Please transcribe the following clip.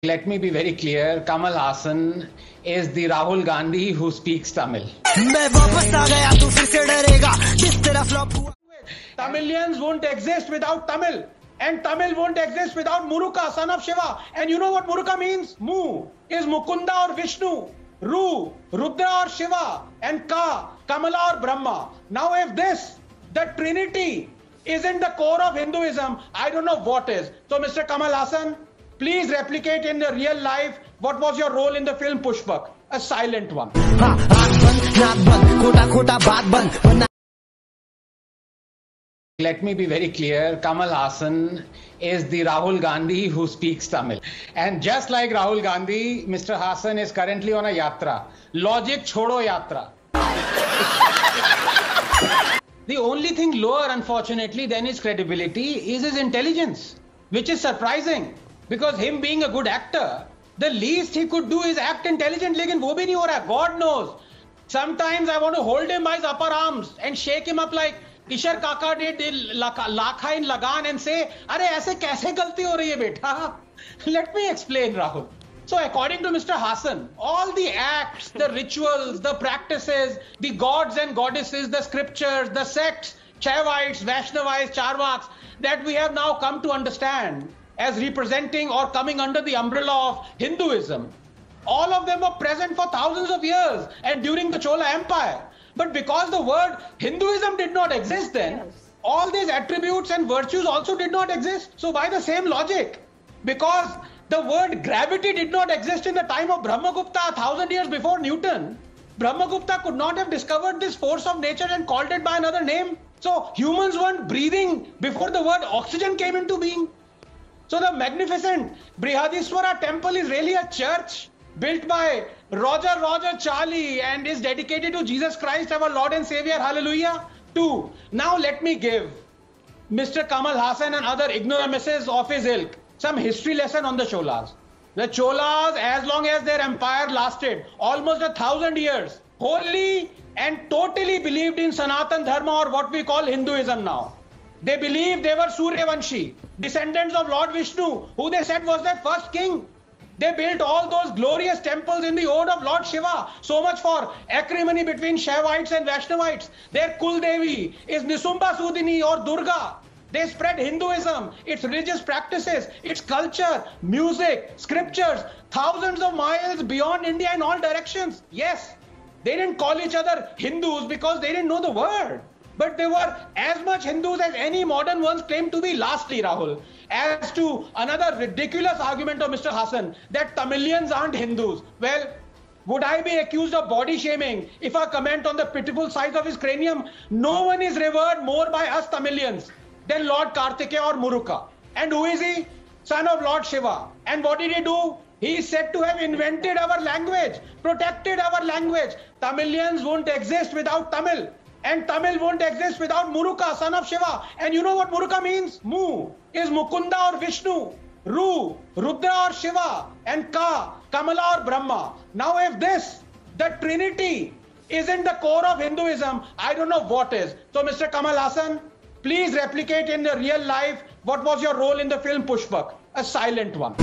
Let me be very clear. Kamal Haasan is the Rahul Gandhi who speaks Tamil. Tamilians won't exist without Tamil. And Tamil won't exist without Muruka, son of Shiva. And you know what Muruka means? Mu is Mukunda or Vishnu. Ru, Rudra or Shiva. And Ka, Kamala or Brahma. Now if this, the Trinity, isn't the core of Hinduism, I don't know what is. So Mr. Kamal Haasan, please replicate in the real life what was your role in the film Pushpak, a silent one. Let me be very clear. Kamal Haasan is the Rahul Gandhi who speaks Tamil. And just like Rahul Gandhi, Mr. Haasan is currently on a yatra. Logic chodo yatra. The only thing lower, unfortunately, than his credibility is his intelligence, which is surprising. Because him being a good actor, the least he could do is act intelligent. Lekin wo bhi nahi ho raha. God knows. Sometimes I want to hold him by his upper arms and shake him up like Ishar Kaka did Lakha in Lagan and say, "Arey aise kaise galti ho rahi hai beta?" Let me explain, Rahul. So according to Mr. Haasan, all the acts, the rituals, the practices, the gods and goddesses, the scriptures, the sects, Shaivites, Vaishnavites, Charvaks, that we have now come to understand as representing or coming under the umbrella of Hinduism, all of them were present for thousands of years and during the Chola Empire. But because the word Hinduism did not exist then, all these attributes and virtues also did not exist. So by the same logic, because the word gravity did not exist in the time of Brahmagupta 1,000 years before Newton, Brahmagupta could not have discovered this force of nature and called it by another name. So humans weren't breathing before the word oxygen came into being. So the magnificent Brihadiswara temple is really a church built by Roger Charlie and is dedicated to Jesus Christ, our Lord and Savior. Hallelujah. 2. Now let me give Mr. Kamal Haasan and other ignoramuses of his ilk some history lesson on the Cholas. The Cholas, as long as their empire lasted, almost 1,000 years, wholly and totally believed in Sanatan Dharma, or what we call Hinduism now. They believed they were Suryavanshi, descendants of Lord Vishnu, who they said was their first king. They built all those glorious temples in the ode of Lord Shiva. So much for acrimony between Shaivites and Vaishnavites. Their Kuldevi is Nisumba Sudini or Durga. They spread Hinduism, its religious practices, its culture, music, scriptures, thousands of miles beyond India in all directions. Yes, they didn't call each other Hindus because they didn't know the word. But they were as much Hindus as any modern ones claim to be. Lastly, Rahul, as to another ridiculous argument of Mr. Haasan that Tamilians aren't Hindus. Well, would I be accused of body shaming if I comment on the pitiful size of his cranium? No one is revered more by us Tamilians than Lord Kartikeya or Muruka. And who is he? Son of Lord Shiva. And what did he do? He is said to have invented our language, protected our language. Tamilians won't exist without Tamil. And Tamil won't exist without Muruka, son of Shiva. And you know what Muruka means? Mu is Mukunda or Vishnu. Ru, Rudra or Shiva. And Ka, Kamala or Brahma. Now if this, the Trinity, isn't the core of Hinduism, I don't know what is. So Mr. Kamal Haasan, please replicate in the real life what was your role in the film Pushpak, a silent one.